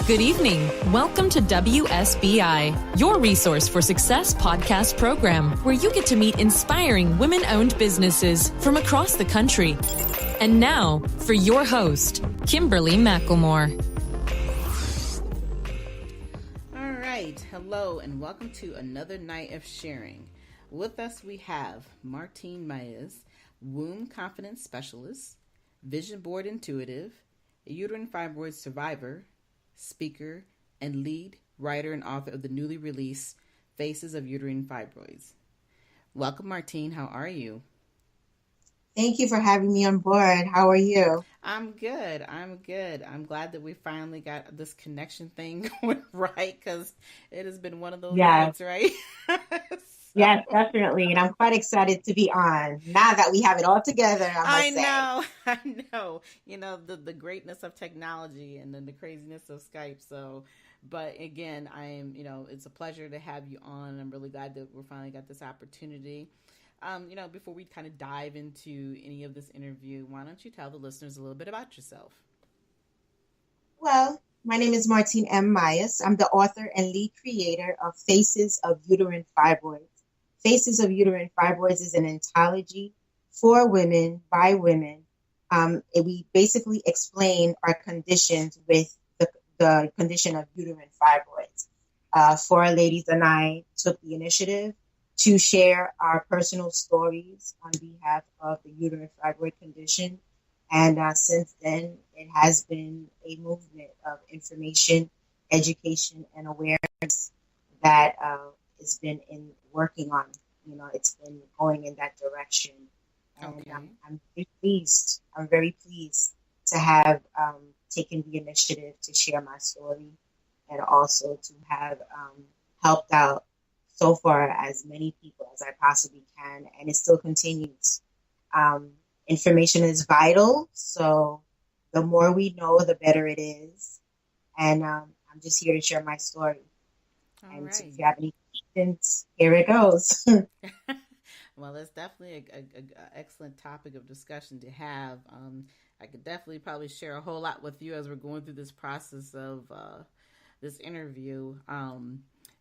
Good evening. Welcome to WSBI, your resource for success podcast program, where you get to meet inspiring women-owned businesses from across the country. And now, for your host, Kimberly McElmore. All right. Hello, and welcome to another night of sharing. With us, we have Martine Mayas, womb Cofident Specialist, vision board intuitive, a uterine fibroid survivor, speaker, and lead writer and author of the newly released Faces of Uterine Fibroids. Welcome, Martine. How are you? Thank you for having me on board. How are you? I'm good. I'm glad that we finally got this connection thing going right, because it has been one of those nights, right? Yes, definitely. And I'm quite excited to be on now that we have it all together. I know. You know, the greatness of technology and then the craziness of Skype. So, but again, it's a pleasure to have you on. I'm really glad that we finally got this opportunity. Before we kind of dive into any of this interview, why don't you tell the listeners a little bit about yourself? Well, my name is Martine Mayas. I'm the author and lead creator of Faces of Uterine Fibroids. Faces of Uterine Fibroids is an anthology for women, by women. We basically explain our conditions with the condition of uterine fibroids. Four ladies and I took the initiative to share our personal stories on behalf of the uterine fibroid condition. And since then, it has been a movement of information, education, and awareness that has been working on. It's been going in that direction. And okay. I'm very pleased. I'm very pleased to have taken the initiative to share my story, and also to have helped out so far as many people as I possibly can. And it still continues. Information is vital, so the more we know, the better it is. And I'm just here to share my story. All right. If you have any questions, here it goes. Well, it's definitely an excellent topic of discussion to have. I could definitely probably share a whole lot with you as we're going through this process of this interview.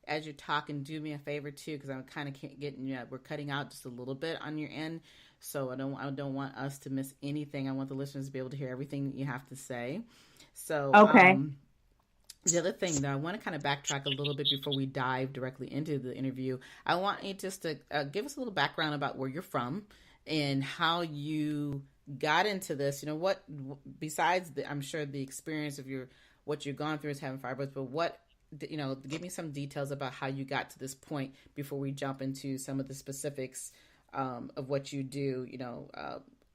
As you're talking, do me a favor too, because I'm kind of getting we're cutting out just a little bit on your end. So I don't want us to miss anything. I want the listeners to be able to hear everything that you have to say. So, okay. The other thing that I want to kind of backtrack a little bit before we dive directly into the interview, I want you just to give us a little background about where you're from and how you got into this. What besides I'm sure the experience of what you've gone through is having fibroids, but give me some details about how you got to this point before we jump into some of the specifics of what you do,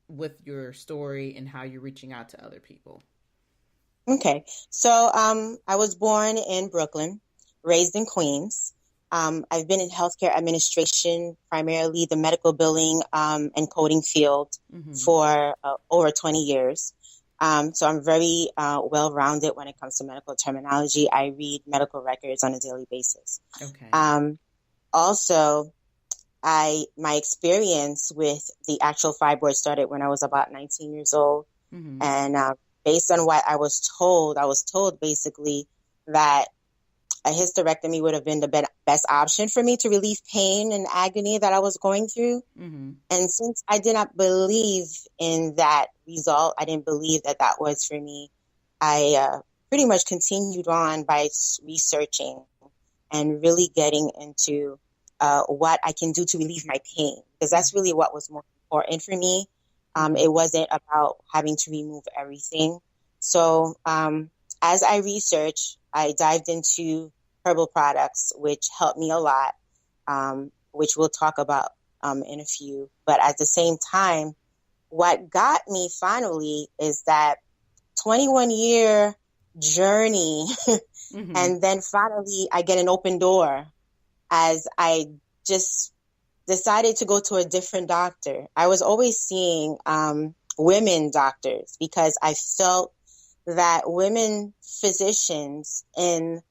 with your story and how you're reaching out to other people. Okay. So I was born in Brooklyn, raised in Queens. I've been in healthcare administration, primarily the medical billing and coding field for over 20 years. So I'm very well-rounded when it comes to medical terminology. I read medical records on a daily basis. Okay. Also, my experience with the actual fibroid started when I was about 19 years old. Mm-hmm. And based on what I was told basically that a hysterectomy would have been the best option for me to relieve pain and agony that I was going through. Mm-hmm. And since I did not believe in that result, I didn't believe that was for me, I pretty much continued on by researching and really getting into what I can do to relieve my pain, because that's really what was more important for me. It wasn't about having to remove everything. So as I researched, I dived into herbal products, which helped me a lot, which we'll talk about in a few. But at the same time, what got me finally is that 21-year journey. Mm-hmm. And then finally I get an open door as I just decided to go to a different doctor. I was always seeing women doctors because I felt that women physicians in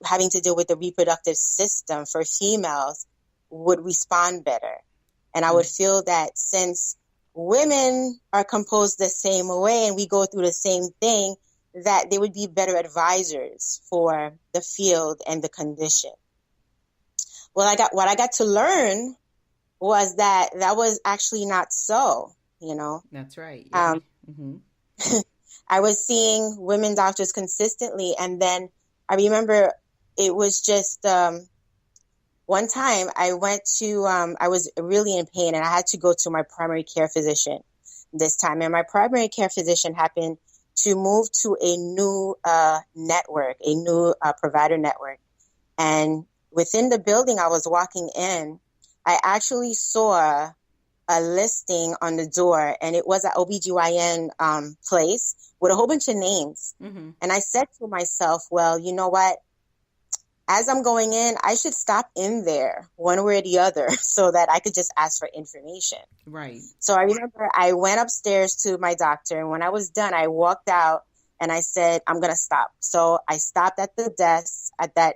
having to deal with the reproductive system for females would respond better. And I would feel that since women are composed the same way and we go through the same thing, that they would be better advisors for the field and the condition. Well, what I got to learn was that was actually not so, you know. That's right. Yeah. I was seeing women doctors consistently, and then I remember it was just one time I went to, I was really in pain, and I had to go to my primary care physician this time. And my primary care physician happened to move to a new network, a new provider network. And within the building I was walking in, I actually saw a listing on the door, and it was an OBGYN place with a whole bunch of names. And I said to myself, well, you know what? As I'm going in, I should stop in there one way or the other so that I could just ask for information. Right. So I remember I went upstairs to my doctor, and when I was done, I walked out and I said, I'm going to stop. So I stopped at the desk at that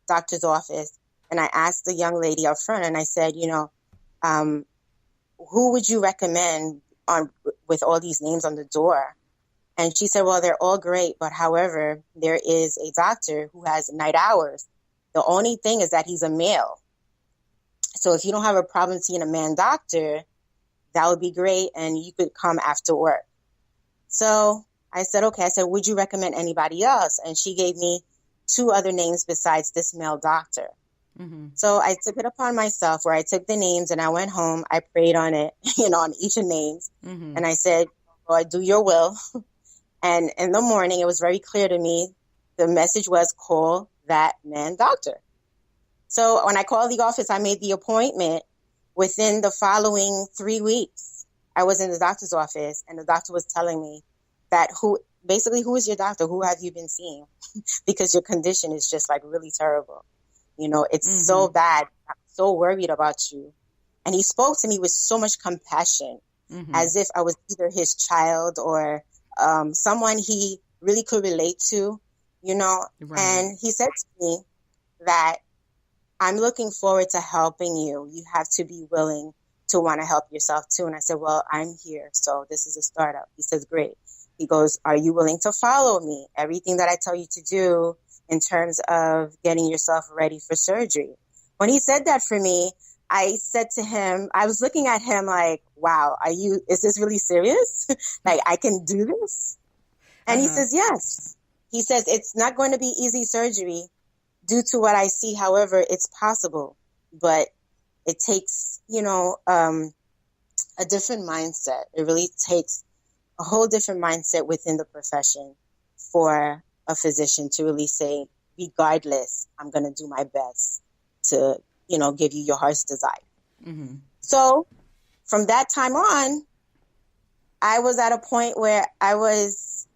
doctor's office, and I asked the young lady up front, and I said, you know, who would you recommend with all these names on the door? And she said, well, they're all great, but however, there is a doctor who has night hours. The only thing is that he's a male. So if you don't have a problem seeing a man doctor, that would be great, and you could come after work. So I said, okay. I said, would you recommend anybody else? And she gave me 2 other names besides this male doctor. So I took it upon myself where I took the names and I went home. I prayed on it, you know, on each of names. And I said, Lord, do your will. And in the morning, it was very clear to me. The message was, call that man doctor. So when I called the office, I made the appointment. Within the following 3 weeks, I was in the doctor's office, and the doctor was telling me that who is your doctor? Who have you been seeing? Because your condition is just like really terrible. You know, it's so bad. I'm so worried about you. And he spoke to me with so much compassion, as if I was either his child or someone he really could relate to, you know. Right. And he said to me that I'm looking forward to helping you. You have to be willing to want to help yourself too. And I said, well, I'm here. So this is a startup. He says, great. He goes, are you willing to follow me? Everything that I tell you to do in terms of getting yourself ready for surgery. When he said that for me, I said to him, I was looking at him like, wow, is this really serious? Like, I can do this? And he says, yes. He says, it's not going to be easy surgery due to what I see. However, it's possible, but it takes, you know, a different mindset. It really takes a whole different mindset within the profession for a physician to really say, regardless, I'm going to do my best to, you know, give you your heart's desire. So from that time on, I was at a point where I was,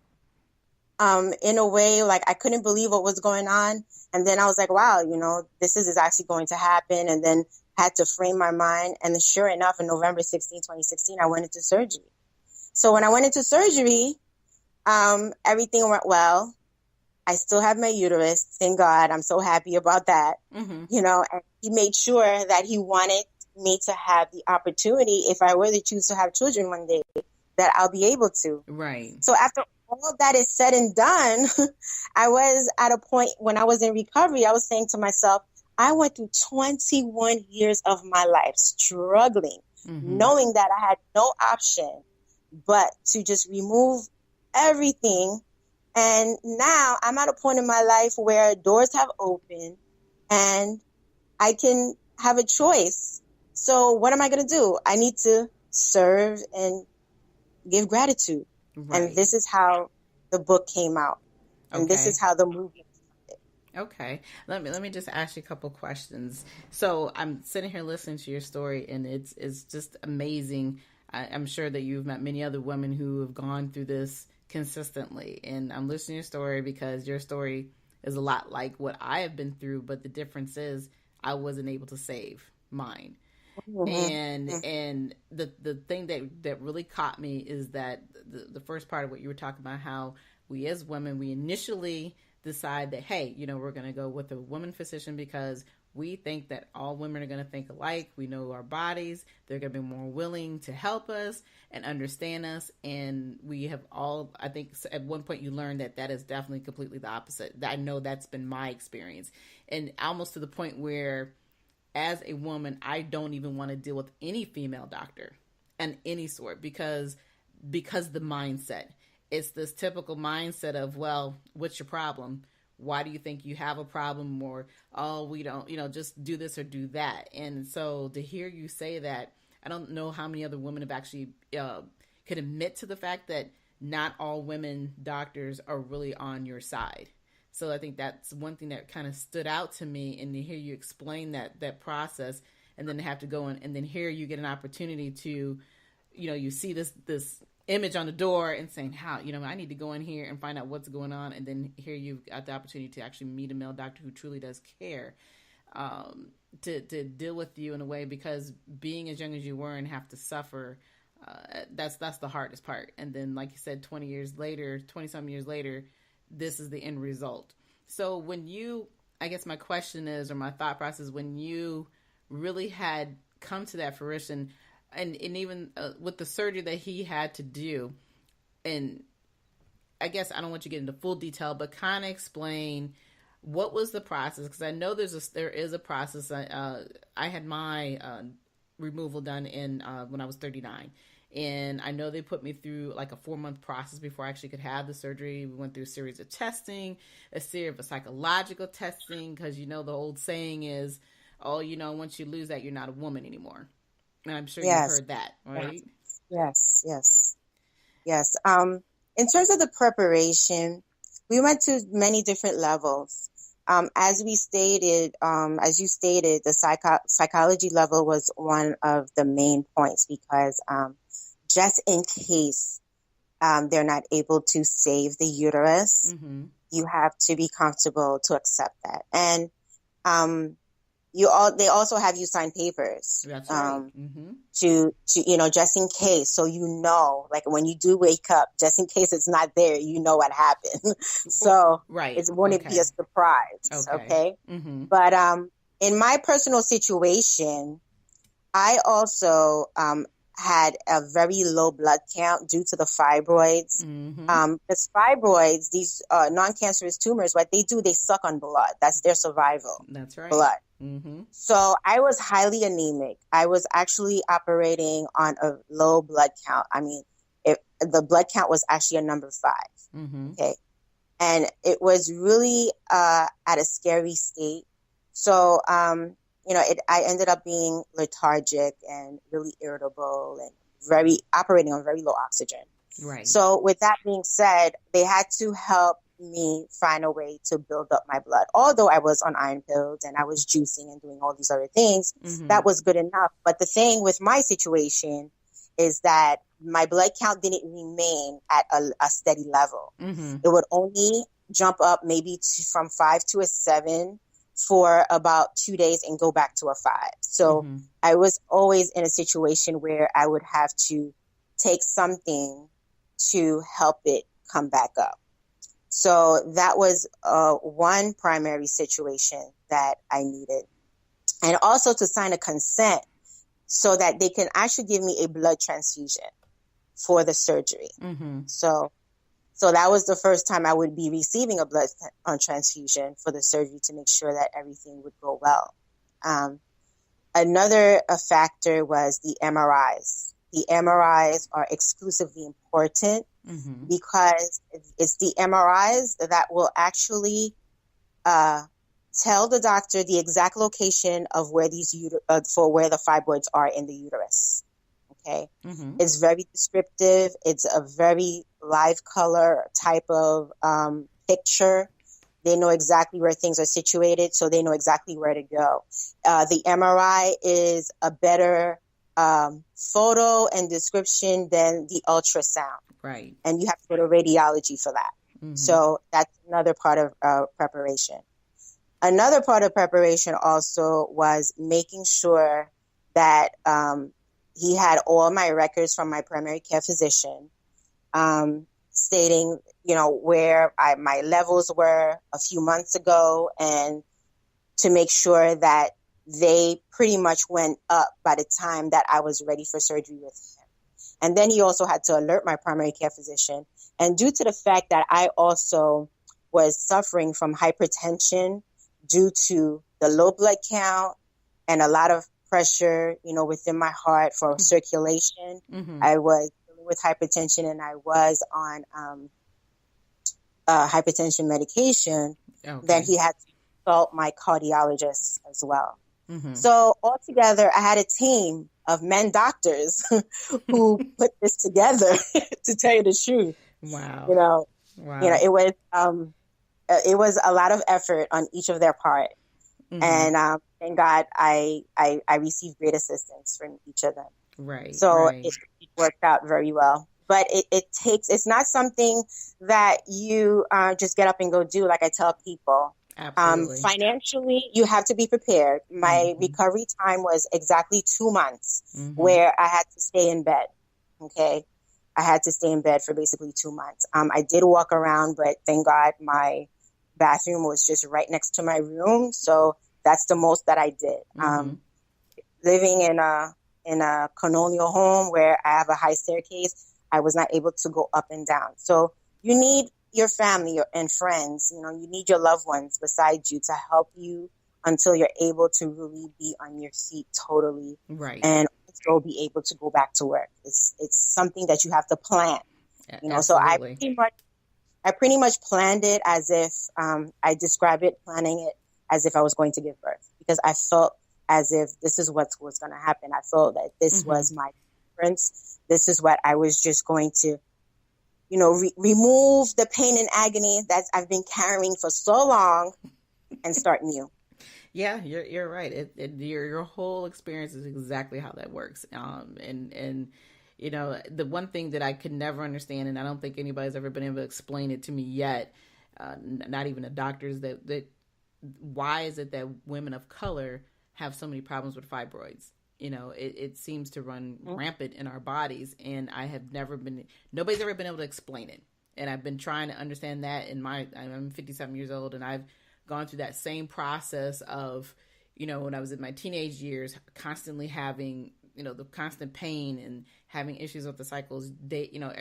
in a way, like I couldn't believe what was going on. And then I was like, wow, you know, this is actually going to happen. And then had to frame my mind. And sure enough, on November 16, 2016, I went into surgery. So when I went into surgery, everything went well. I still have my uterus. Thank God. I'm so happy about that. You know, and he made sure that he wanted me to have the opportunity, if I were to choose to have children one day, that I'll be able to. Right. So after all that is said and done, I was at a point when I was in recovery, I was saying to myself, I went through 21 years of my life struggling, knowing that I had no option but to just remove everything. And now I'm at a point in my life where doors have opened and I can have a choice. So what am I going to do? I need to serve and give gratitude. Right. And this is how the book came out. And this is how the movie started. Okay. Let me just ask you a couple questions. So I'm sitting here listening to your story, and it's just amazing. I'm sure that you've met many other women who have gone through this consistently. And I'm listening to your story because your story is a lot like what I have been through, but the difference is I wasn't able to save mine. And the thing that really caught me is that the first part of what you were talking about, how we as women, we initially decide that, hey, you know, we're going to go with a woman physician because we think that all women are going to think alike. We know our bodies. They're going to be more willing to help us and understand us. And we have all, I think at one point you learned that that is definitely completely the opposite. I know that's been my experience. And almost to the point where as a woman, I don't even want to deal with any female doctor and any sort because the mindset, it's this typical mindset of, well, what's your problem? Why do you think you have a problem? Or, oh, we don't, just do this or do that. And so to hear you say that, I don't know how many other women have actually could admit to the fact that not all women doctors are really on your side. So I think that's one thing that kind of stood out to me, and to hear you explain that process, and then to have to go in, and then here you get an opportunity to, you see this image on the door and saying, how, I need to go in here and find out what's going on. And then here you've got the opportunity to actually meet a male doctor who truly does care, to deal with you in a way, because being as young as you were and have to suffer, that's the hardest part. And then, like you said, 20 some years later, this is the end result. So when I guess my question is, or my thought process, when you really had come to that fruition, and even with the surgery that he had to do, and I guess I don't want you to get into full detail, but kind of explain what was the process, because I know there is a process. I had my removal done when I was 39. And I know they put me through like a 4-month process before I actually could have the surgery. We went through a series of testing, a series of psychological testing, because the old saying is, oh, once you lose that, you're not a woman anymore. And I'm sure you've heard that, right? Yes. In terms of the preparation, we went to many different levels. As you stated, the psychology level was one of the main points, because just in case they're not able to save the uterus, you have to be comfortable to accept that. And they also have you sign papers. That's right. To just in case, so like when you do wake up, just in case it's not there, what happened. So right, it wouldn't be a surprise. Okay. But in my personal situation, I also had a very low blood count due to the fibroids. Because fibroids, these non-cancerous tumors, what they do, they suck on blood. That's their survival. That's right. Blood. So I was highly anemic. I was actually operating on a low blood count. I mean, the blood count was actually a number 5. Okay. And it was really at a scary state. So, I ended up being lethargic and really irritable and operating on very low oxygen. Right. So with that being said, they had to help me find a way to build up my blood. Although I was on iron pills and I was juicing and doing all these other things, that was good enough. But the thing with my situation is that my blood count didn't remain at a steady level. It would only jump up maybe from 5 to a 7 for about 2 days and go back to a 5. So I was always in a situation where I would have to take something to help it come back up. So that was one primary situation that I needed. And also to sign a consent so that they can actually give me a blood transfusion for the surgery. So that was the first time I would be receiving a blood transfusion for the surgery to make sure that everything would go well. Another factor was the MRIs. The MRIs are exclusively important because it's the MRIs that will actually tell the doctor the exact location of where where the fibroids are in the uterus. Okay, it's very descriptive. It's a very live color type of picture. They know exactly where things are situated, so they know exactly where to go. The MRI is a better photo and description than the ultrasound. Right. And you have to go to radiology for that. So that's another part of preparation. Another part of preparation also was making sure that he had all my records from my primary care physician, stating, where my levels were a few months ago and to make sure that they pretty much went up by the time that I was ready for surgery with him. And then he also had to alert my primary care physician. And due to the fact that I also was suffering from hypertension due to the low blood count and a lot of pressure, within my heart for circulation, I was dealing with hypertension, and I was on hypertension medication. Then he had to consult my cardiologist as well. So altogether, I had a team of men doctors who put this together, to tell you the truth. Wow. It was a lot of effort on each of their part. And thank God I received great assistance from each of them. Right. So it worked out very well. But it's not something that you just get up and go do, like I tell people. Absolutely. Financially, you have to be prepared. My recovery time was exactly 2 months where I had to stay in bed. Okay. I had to stay in bed for basically 2 months. I did walk around, but thank God my bathroom was just right next to my room. So that's the most that I did. Living in a colonial home where I have a high staircase, I was not able to go up and down. So you need your family and friends, you need your loved ones beside you to help you until you're able to really be on your feet totally. Right. And also be able to go back to work. It's something that you have to plan. So I pretty much planned it as if I describe it, planning it as if I was going to give birth, because I felt as if this is what was going to happen. I felt that this was my difference. This is what I was just going to, remove the pain and agony that I've been carrying for so long and start new. Yeah, you're right. Your whole experience is exactly how that works. And the one thing that I could never understand, and I don't think anybody's ever been able to explain it to me yet, not even the doctors, that why is it that women of color have so many problems with fibroids? It seems to run rampant in our bodies, and nobody's ever been able to explain it. And I've been trying to understand that I'm 57 years old, and I've gone through that same process of, when I was in my teenage years, constantly having, the constant pain and having issues with the cycles,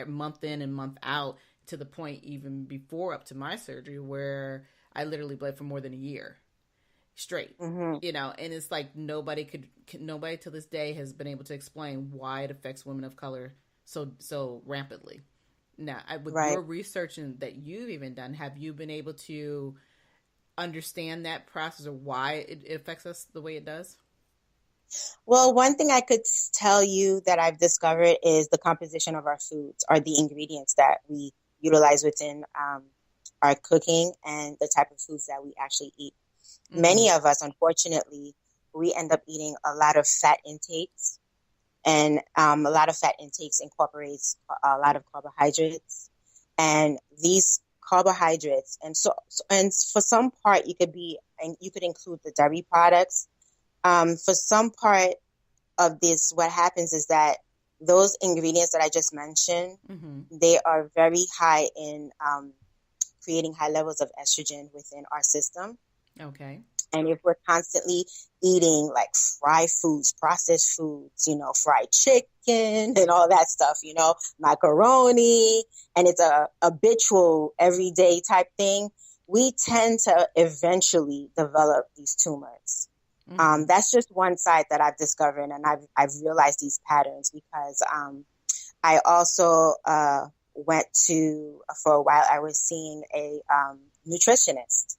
month in and month out, to the point even before up to my surgery where I literally bled for more than a year straight, and it's like nobody to this day has been able to explain why it affects women of color so rampantly. Now, with your research that you've even done, have you been able to understand that process, or why it affects us the way it does? Well, one thing I could tell you that I've discovered is the composition of our foods, or the ingredients that we utilize within our cooking, and the type of foods that we actually eat. Many of us, unfortunately, we end up eating a lot of fat intakes, and a lot of fat intakes incorporates a lot of carbohydrates, and these carbohydrates, and for some part you could include the dairy products. For some part of this, what happens is that those ingredients that I just mentioned, they are very high in creating high levels of estrogen within our system. Okay. And if we're constantly eating like fried foods, processed foods, fried chicken and all that stuff, macaroni, and it's a habitual everyday type thing, we tend to eventually develop these tumors. That's just one side that I've discovered, and I've realized these patterns because I also for a while, I was seeing a nutritionist,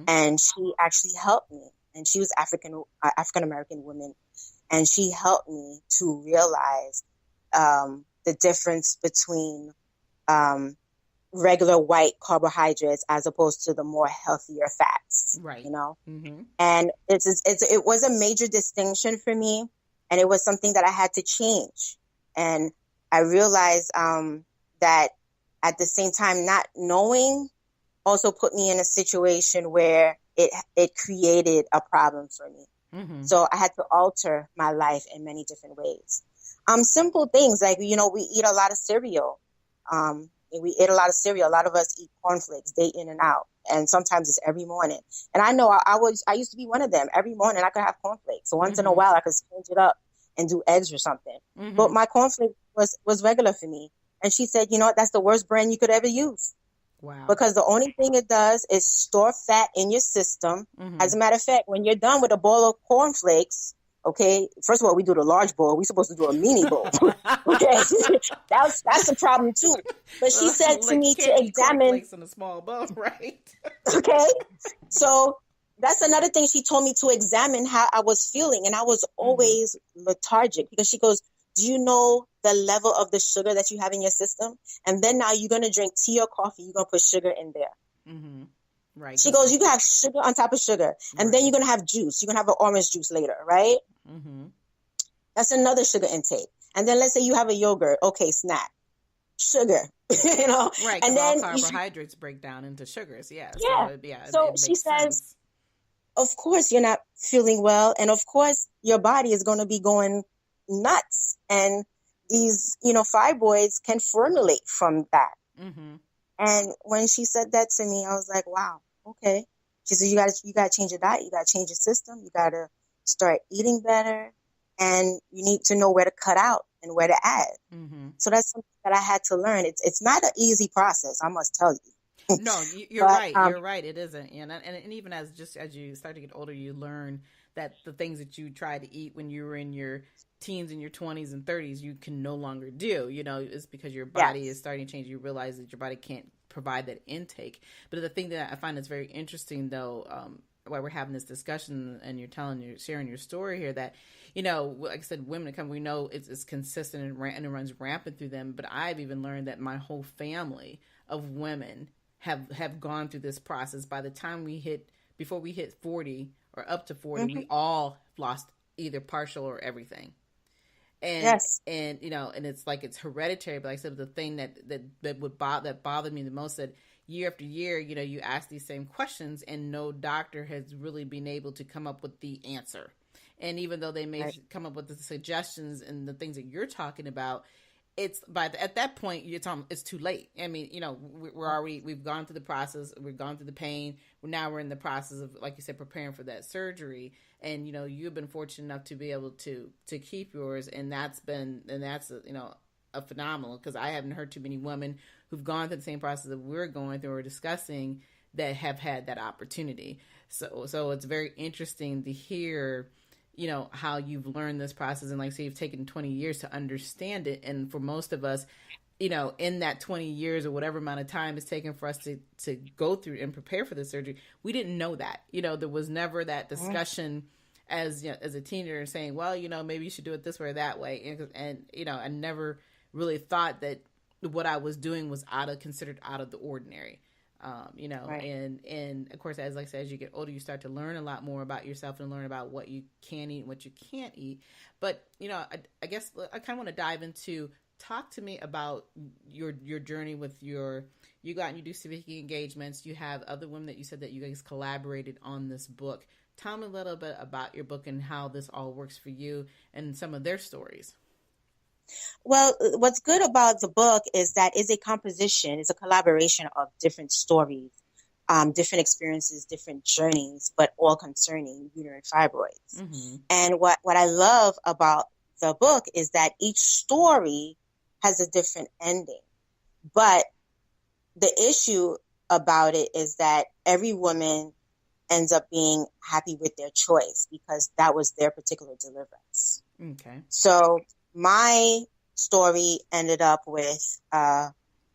and she actually helped me. And she was African American woman, and she helped me to realize the difference between regular white carbohydrates as opposed to the more healthier fats. Right. And it was a major distinction for me, and it was something that I had to change. And I realized that at the same time, not knowing also put me in a situation where it created a problem for me. So I had to alter my life in many different ways. Simple things like, we eat a lot of cereal. we ate a lot of cereal. A lot of us eat cornflakes day in and out. And sometimes it's every morning. And I know I used to be one of them. Every morning I could have cornflakes. So once in a while I could change it up and do eggs or something. But my cornflake was regular for me. And she said, you know what, that's the worst brand you could ever use. Wow. Because the only thing it does is store fat in your system. As a matter of fact, when you're done with a bowl of cornflakes, okay, first of all, we do the large bowl. We're supposed to do a mini bowl. Okay, that's the problem too. But she said to me to examine in a small bowl, right? Okay, so that's another thing she told me to examine how I was feeling, and I was always lethargic because she goes, do you know the level of the sugar that you have in your system? And then now you're going to drink tea or coffee, you're going to put sugar in there. Right. She goes, you can have sugar on top of sugar. And then you're going to have juice. You're going to have an orange juice later, right? That's another sugar intake. And then let's say you have a yogurt. Okay, snack. Sugar. You know? Right, and then all carbohydrates break down into sugars. Yeah. So she says, of course you're not feeling well. And of course your body is going to be going nuts, and these fibroids can formulate from that. And when she said that to me, I was like, wow, okay. She said, you gotta change your diet, you gotta change your system, you gotta start eating better, and you need to know where to cut out and where to add. So that's something that I had to learn. It's not an easy process, I must tell you. No, you're right. You're right. It isn't. And even as you start to get older, you learn that the things that you tried to eat when you were in your teens and your 20s and 30s, you can no longer do. It's because your body is starting to change. You realize that your body can't provide that intake. But the thing that I find that's very interesting, though, while we're having this discussion and you're sharing your story here, that like I said, women that come, we know it's consistent and it runs rampant through them. But I've even learned that my whole family of women have gone through this process. By the time before we hit 40 or up to 40, we all lost either partial or everything. And and it's like it's hereditary. But like I said, the thing that bothered me the most, that year after year, you ask these same questions and no doctor has really been able to come up with the answer. And even though they may come up with the suggestions and the things that you're talking about, it's at that point it's too late. I mean, we've gone through the process, we've gone through the pain. Now we're in the process of, like you said, preparing for that surgery. And you've been fortunate enough to be able to keep yours, and that's a phenomenal, because I haven't heard too many women who've gone through the same process that we're going through or discussing that have had that opportunity. So it's very interesting to hear how you've learned this process, and like I say, you've taken 20 years to understand it. And for most of us, in that 20 years or whatever amount of time it's taken for us to go through and prepare for the surgery, we didn't know that. There was never that discussion as a teenager saying, well, maybe you should do it this way or that way. And I never really thought that what I was doing was considered out of the ordinary. And of course, as like I said, as you get older, you start to learn a lot more about yourself and learn about what you can eat and what you can't eat. But, I guess I kind of want to dive into, talk to me about your journey with you go out and you do speaking engagements. You have other women that you said that you guys collaborated on this book. Tell me a little bit about your book and how this all works for you and some of their stories. Well, what's good about the book is that it's a composition, it's a collaboration of different stories, different experiences, different journeys, but all concerning uterine fibroids. And what I love about the book is that each story has a different ending. But the issue about it is that every woman ends up being happy with their choice because that was their particular deliverance. Okay. So my story ended up with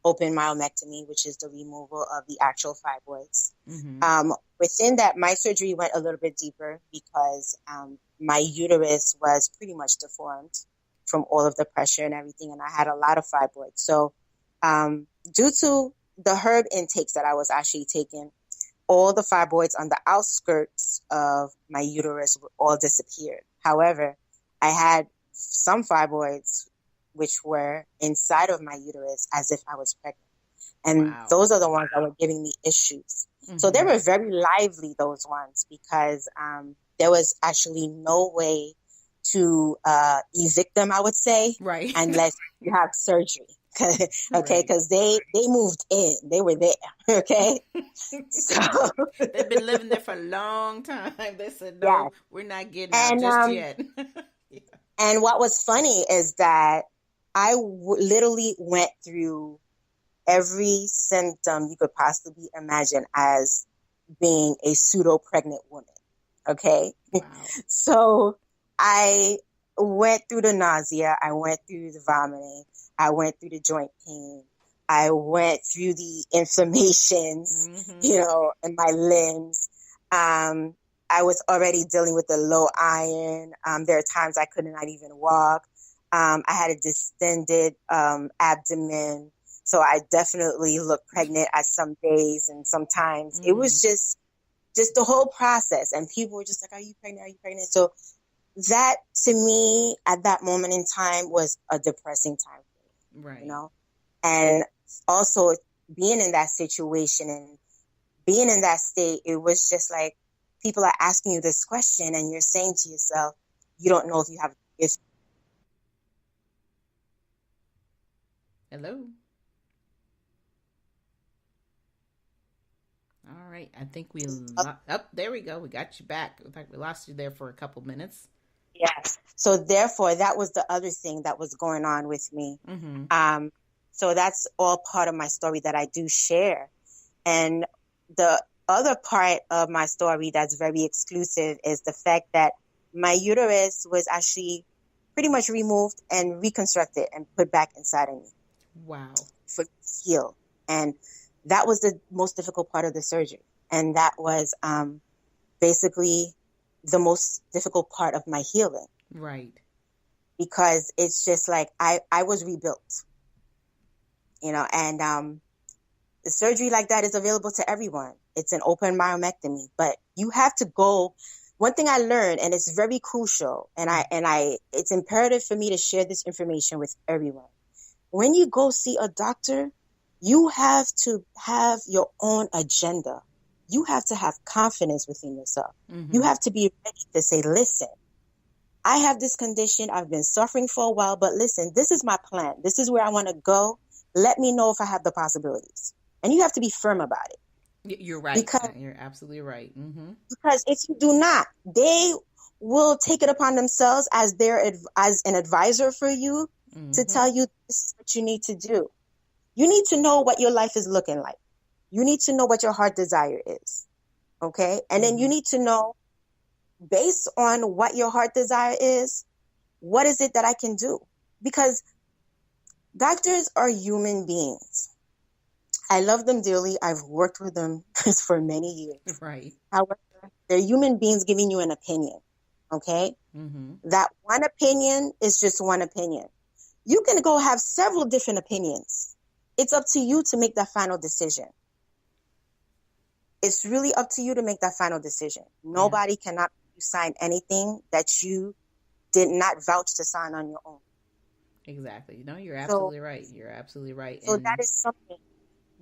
open myomectomy, which is the removal of the actual fibroids. Within that, my surgery went a little bit deeper because my uterus was pretty much deformed from all of the pressure and everything, and I had a lot of fibroids. So due to the herb intakes that I was actually taking, all the fibroids on the outskirts of my uterus all disappeared. However, I had some fibroids which were inside of my uterus as if I was pregnant. And those are the ones that were giving me issues. So they were very lively, those ones, because there was actually no way to evict them, I would say, unless you have surgery. Okay, because they moved in, they were there. Okay, so they've been living there for a long time. They said, yeah, no, we're not getting out just yet. Yeah. And what was funny is that I literally went through every symptom you could possibly imagine as being a pseudo pregnant woman. Okay. Wow. So I went through the nausea. I went through the vomiting. I went through the joint pain. I went through the inflammations, in my limbs. I was already dealing with the low iron. There are times I could not even walk. I had a distended abdomen. So I definitely looked pregnant at some days and sometimes. It was just the whole process. And people were just like, are you pregnant? Are you pregnant? So that to me at that moment in time was a depressing time. Right. And also being in that situation and being in that state, it was just like people are asking you this question and you're saying to yourself, you don't know if you have, Hello. All right. I think we, there we go. We got you back. In fact, we lost you there for a couple minutes. Yes. So therefore, that was the other thing that was going on with me. So that's all part of my story that I do share. And the other part of my story that's very exclusive is the fact that my uterus was actually pretty much removed and reconstructed and put back inside of me. Wow. For heal. And that was the most difficult part of the surgery. And that was basically the most difficult part of my healing. Right. Because it's just like I was rebuilt. And the surgery like that is available to everyone. It's an open myomectomy, but you have to go. One thing I learned, and it's very crucial, and it's imperative for me to share this information with everyone. When you go see a doctor, you have to have your own agenda. You have to have confidence within yourself. You have to be ready to say, listen, I have this condition. I've been suffering for a while, but listen, this is my plan. This is where I want to go. Let me know if I have the possibilities. And you have to be firm about it. You're right. You're absolutely right. Because if you do not, they will take it upon themselves as an advisor for you to tell you this is what you need to do. You need to know what your life is looking like. You need to know what your heart desire is. Okay? And then you need to know, based on what your heart desire is, what is it that I can do? Because doctors are human beings. I love them dearly. I've worked with them for many years. Right. However, they're human beings giving you an opinion. Okay? That one opinion is just one opinion. You can go have several different opinions. It's up to you to make that final decision. It's really up to you to make that final decision. Nobody cannot sign anything that you did not vouch to sign on your own. Exactly. No, you're absolutely right. You're absolutely right. So that is something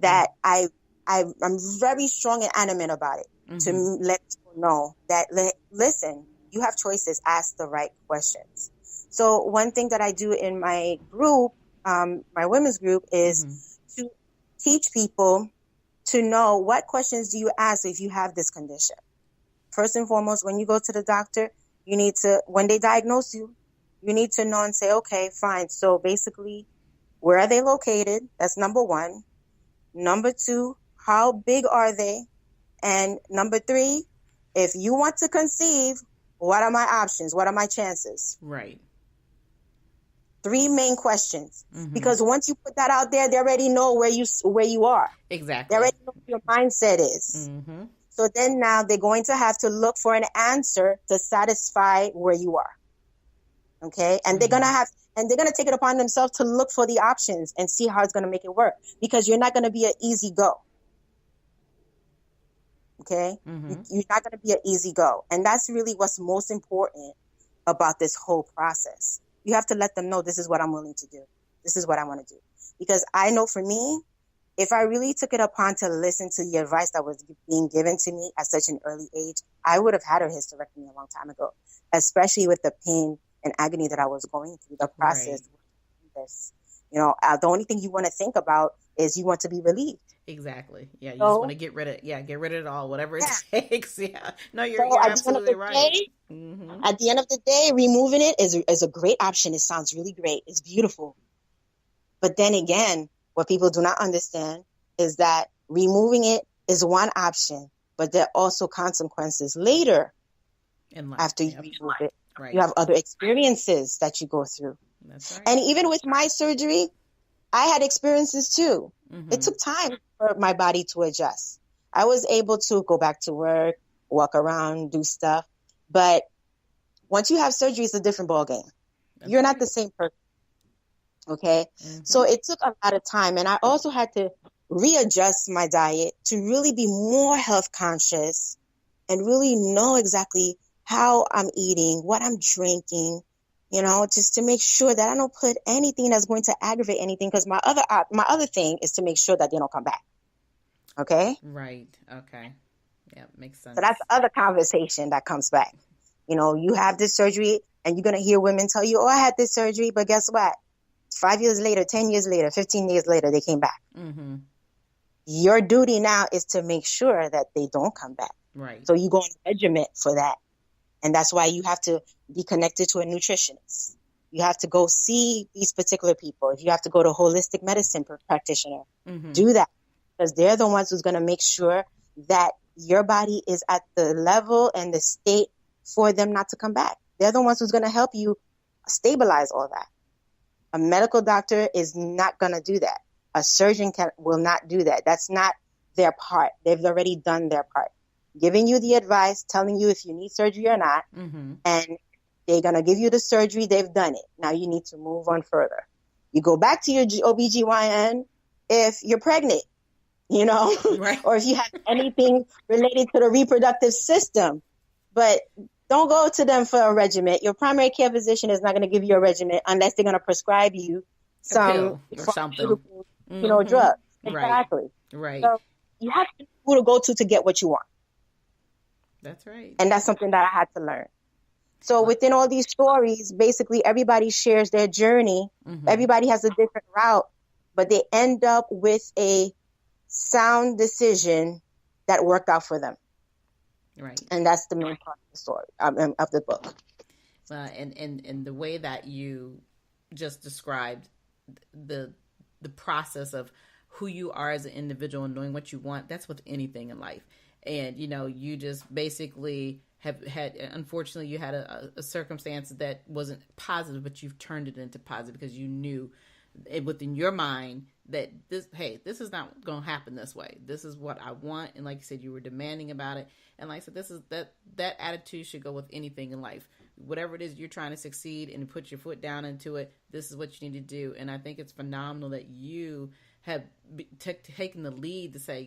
that I'm very strong and adamant about it, to let people know that, listen, you have choices, ask the right questions. So one thing that I do in my group, my women's group, is to teach people to know what questions do you ask if you have this condition. First and foremost, when you go to the doctor, you need to, when they diagnose you, you need to know and say, okay, fine. So basically, where are they located? That's number one. Number two, how big are they? And number three, if you want to conceive, what are my options? What are my chances? Right. Three main questions. Because once you put that out there, they already know where you are. Exactly. They already know what your mindset is. So then now they're going to have to look for an answer to satisfy where you are. Okay? And they're going to take it upon themselves to look for the options and see how it's going to make it work, because you're not going to be an easy go. Okay? You're not going to be an easy go. And that's really what's most important about this whole process. You have to let them know, this is what I'm willing to do. This is what I want to do. Because I know for me, if I really took it upon to listen to the advice that was being given to me at such an early age, I would have had a hysterectomy a long time ago, especially with the pain and agony that I was going through, the process. Right. The only thing you want to think about is you want to be relieved. Exactly. Yeah. You just want to get rid of it all, whatever it takes. Yeah. No, you're absolutely right. At the end of the day, removing it is a great option. It sounds really great. It's beautiful. But then again, what people do not understand is that removing it is one option, but there are also consequences later after you remove it. Right. You have other experiences that you go through. That's right. And even with my surgery, I had experiences too. It took time for my body to adjust. I was able to go back to work, walk around, do stuff. But once you have surgery, it's a different ballgame. You're not the same person. Okay. So it took a lot of time. And I also had to readjust my diet to really be more health conscious and really know exactly how I'm eating, what I'm drinking, just to make sure that I don't put anything that's going to aggravate anything. Because my other thing is to make sure that they don't come back. Okay. Right. Okay. Yeah. Makes sense. So that's the other conversation that comes back. You have this surgery and you're going to hear women tell you, oh, I had this surgery, but guess what? 5 years later, 10 years later, 15 years later, they came back. Your duty now is to make sure that they don't come back. Right. So you go on a regimen for that. And that's why you have to be connected to a nutritionist. You have to go see these particular people. If you have to go to a holistic medicine practitioner, do that. Because they're the ones who's going to make sure that your body is at the level and the state for them not to come back. They're the ones who's going to help you stabilize all that. A medical doctor is not going to do that. A surgeon will not do that. That's not their part. They've already done their part. Giving you the advice, telling you if you need surgery or not, and they're going to give you the surgery. They've done it. Now you need to move on further. You go back to your OBGYN if you're pregnant, right. or if you have anything related to the reproductive system. But don't go to them for a regimen. Your primary care physician is not going to give you a regimen unless they're going to prescribe you some something, drugs. Exactly. Right. So you have to know who to go to get what you want. That's right. And that's something that I had to learn. So within all these stories, basically everybody shares their journey. Everybody has a different route, but they end up with a sound decision that worked out for them. Right. And that's the main part of the story, of the book. And the way that you just described the process of who you are as an individual and knowing what you want, that's with anything in life. And, you just basically have had, unfortunately, you had a circumstance that wasn't positive, but you've turned it into positive because you knew within your mind that this is not going to happen this way. This is what I want. And like you said, you were demanding about it. And like I said, this is that attitude should go with anything in life. Whatever it is you're trying to succeed and put your foot down into it, this is what you need to do. And I think it's phenomenal that you have taken the lead to say,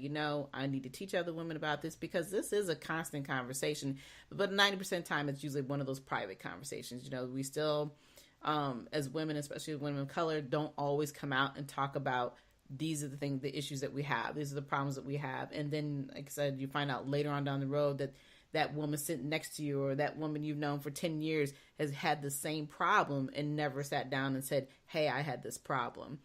I need to teach other women about this because this is a constant conversation. But 90% of the time, it's usually one of those private conversations. We still, as women, especially women of color, don't always come out and talk about these are the issues that we have. These are the problems that we have. And then, like I said, you find out later on down the road that woman sitting next to you or that woman you've known for 10 years has had the same problem and never sat down and said, hey, I had this problem.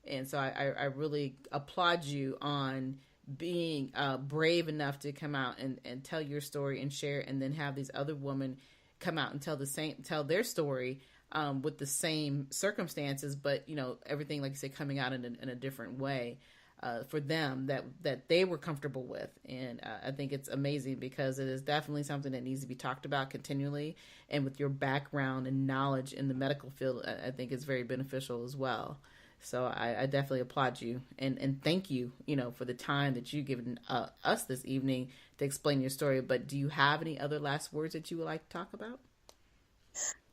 And so I really applaud you on being brave enough to come out and tell your story and share, and then have these other women come out and tell their story with the same circumstances, but everything, like you say, coming out in a different way for them that they were comfortable with. And I think it's amazing because it is definitely something that needs to be talked about continually. And with your background and knowledge in the medical field, I think it's very beneficial as well. So I definitely applaud you and thank you, for the time that you've given us this evening to explain your story. But do you have any other last words that you would like to talk about?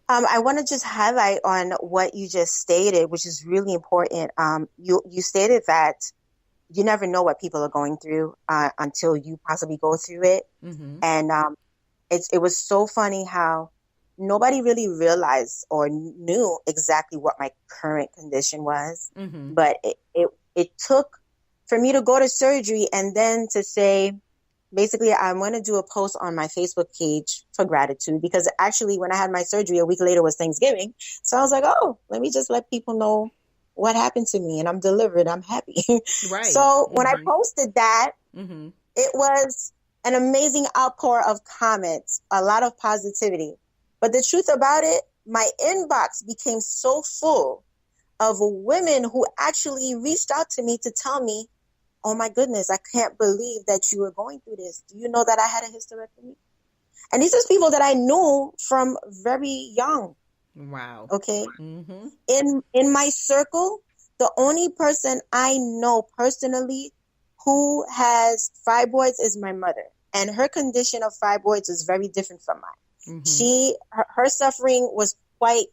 I want to just highlight on what you just stated, which is really important. You stated that you never know what people are going through until you possibly go through it. And it was so funny how nobody really realized or knew exactly what my current condition was. But it took for me to go to surgery and then to say, basically, I'm going to do a post on my Facebook page for gratitude, because actually when I had my surgery, a week later was Thanksgiving. So I was like, oh, let me just let people know what happened to me and I'm delivered. I'm happy. Right. So when I posted that, Mm-hmm. it was an amazing outpour of comments, a lot of positivity. But the truth about it, my inbox became so full of women who actually reached out to me to tell me, oh my goodness, I can't believe that you were going through this. Do you know that I had a hysterectomy? And these are people that I knew from very young. Wow. Okay. Mm-hmm. In my circle, the only person I know personally who has fibroids is my mother. And her condition of fibroids is very different from mine. Mm-hmm. Her suffering was quite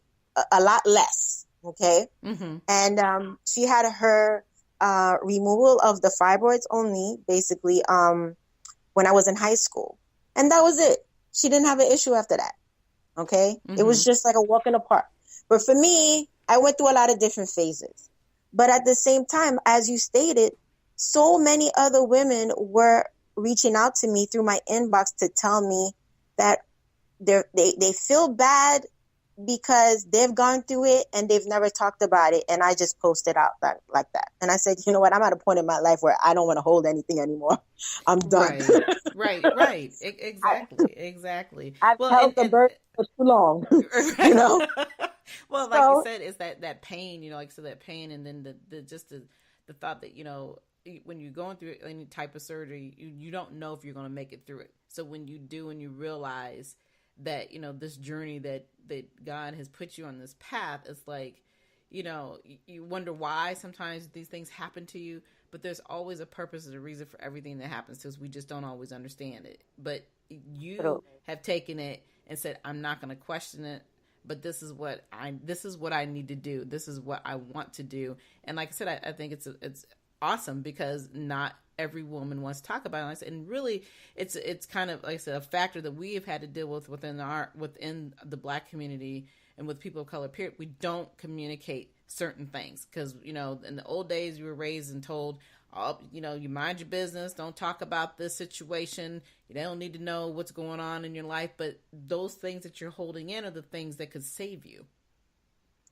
a lot less. Okay. Mm-hmm. And she had her removal of the fibroids only, basically, when I was in high school. And that was it. She didn't have an issue after that. Okay. Mm-hmm. It was just like a walk in the park. But for me, I went through a lot of different phases. But at the same time, as you stated, so many other women were reaching out to me through my inbox to tell me that they feel bad because they've gone through it and they've never talked about it. And I just posted out like that. And I said, you know what? I'm at a point in my life where I don't want to hold anything anymore. I'm done. Right. Exactly. I've held the burden for too long, you know? Well, like you said, it's that pain, you know, like, so that pain. And then the thought that, you know, when you're going through any type of surgery, you don't know if you're going to make it through it. So when you do, and you realize that, you know, this journey that God has put you on this path, it's like, you know, you wonder why sometimes these things happen to you, but there's always a purpose and a reason for everything that happens to us. We just don't always understand it. But you have taken it and said, I'm not going to question it, but this is what I need to do. This is what I want to do. And like I said, I think it's awesome, because not every woman wants to talk about it. And really, it's kind of, like I said, a factor that we have had to deal with within the Black community and with people of color, period. We don't communicate certain things because, you know, in the old days, you were raised and told, oh, you know, you mind your business. Don't talk about this situation. You don't need to know what's going on in your life. But those things that you're holding in are the things that could save you.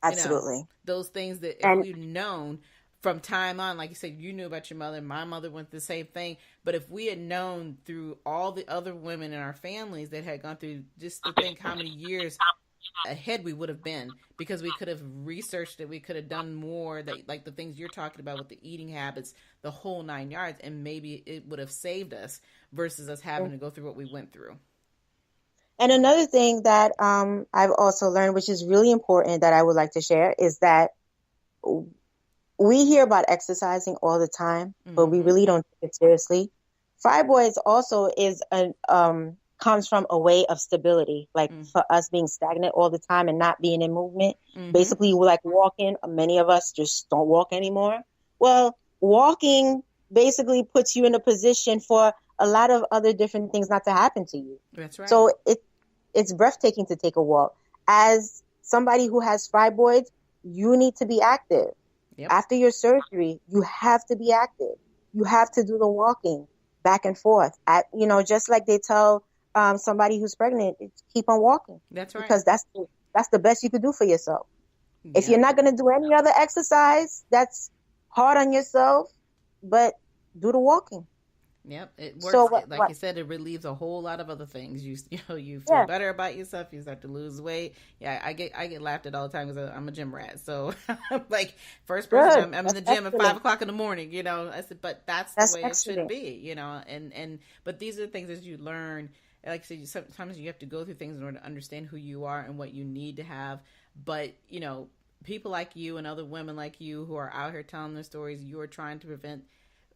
Absolutely. You know, those things that if we'd known from time on, like you said, you knew about your mother. My mother went through the same thing. But if we had known through all the other women in our families that had gone through, just to think how many years ahead we would have been, because we could have researched it. We could have done more, that, like the things you're talking about with the eating habits, the whole 9 yards, and maybe it would have saved us versus us having to go through what we went through. And another thing that I've also learned, which is really important that I would like to share, is that we hear about exercising all the time, but we really don't take it seriously. Fibroids also comes from a way of stability, like for us being stagnant all the time and not being in movement. Basically, we're like walking. Many of us just don't walk anymore. Well, walking basically puts you in a position for a lot of other different things not to happen to you. That's right. So it's breathtaking to take a walk. As somebody who has fibroids, you need to be active. Yep. After your surgery, you have to be active. You have to do the walking back and forth. Just like they tell somebody who's pregnant, keep on walking. That's right. Because that's the best you could do for yourself. Yeah. If you're not going to do any other exercise, that's hard on yourself, but do the walking. Yep, it works. So like you said, it relieves a whole lot of other things. You feel better about yourself. You start to lose weight. Yeah, I get laughed at all the time because I'm a gym rat. So I'm like, first person, I'm in the gym at 5:00 in the morning. You know, I said, but that's the way excellent. It should be. You know, but these are the things that you learn. Like I said, sometimes you have to go through things in order to understand who you are and what you need to have. But you know, people like you and other women like you who are out here telling their stories, you are trying to prevent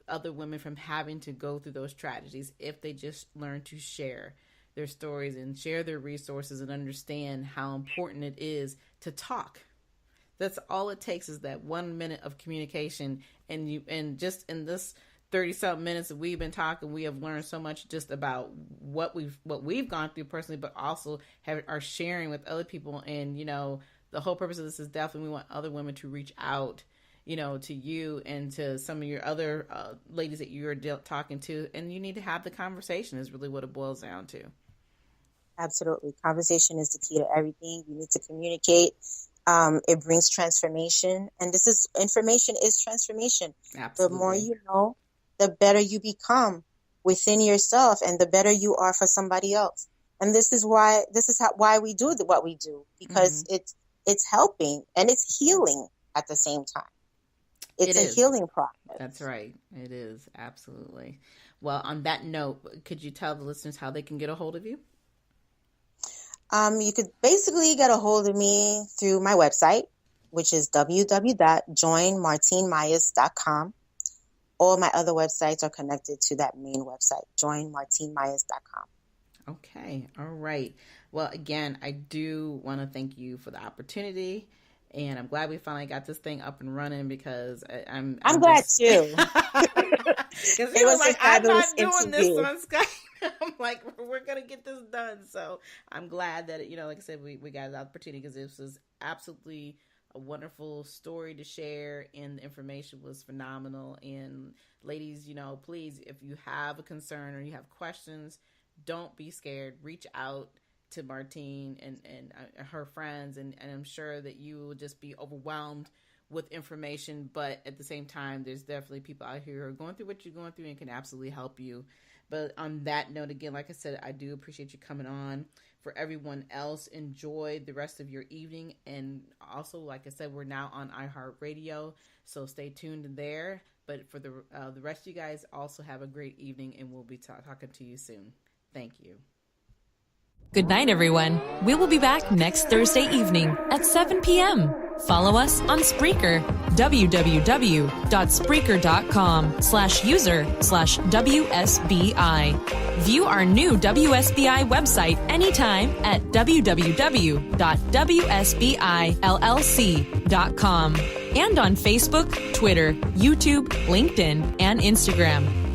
other women from having to go through those tragedies if they just learn to share their stories and share their resources and understand how important it is to talk. That's all it takes, is that 1 minute of communication, and just in this 30-something minutes that we've been talking, we have learned so much just about what we've gone through personally, but also are sharing with other people. And you know, the whole purpose of this is definitely we want other women to reach out, you know, to you and to some of your other ladies that you're talking to, and you need to have the conversation is really what it boils down to. Absolutely. Conversation is the key to everything. You need to communicate. It brings transformation, and information is transformation. Absolutely. The more you know, the better you become within yourself, and the better you are for somebody else. And this is why we do what we do, because it's helping and it's healing at the same time. It's a healing process. That's right. It is. Absolutely. Well, on that note, could you tell the listeners how they can get a hold of you? You could basically get a hold of me through my website, which is www.joinmartinemayas.com. All my other websites are connected to that main website, joinmartinemayas.com. Okay. All right. Well, again, I do want to thank you for the opportunity, and I'm glad we finally got this thing up and running, because I'm glad too. Because it was like, I'm not doing this on Skype. I'm like, we're going to get this done. So I'm glad that, like I said, we got the opportunity, because this was absolutely a wonderful story to share, and the information was phenomenal. And ladies, please, if you have a concern or you have questions, don't be scared. Reach out to Martine and her friends, and I'm sure that you will just be overwhelmed with information, but at the same time, there's definitely people out here who are going through what you're going through and can absolutely help you. But on that note, again, like I said, I do appreciate you coming on. For everyone else, enjoy the rest of your evening. And also, like I said, we're now on iHeartRadio, so stay tuned there. But for the rest of you guys, also have a great evening, and we'll be talking to you soon. Thank you. Good night, everyone. We will be back next Thursday evening at 7 p.m. Follow us on Spreaker, www.spreaker.com/user/WSBI. View our new WSBI website anytime at www.wsbillc.com and on Facebook, Twitter, YouTube, LinkedIn, and Instagram.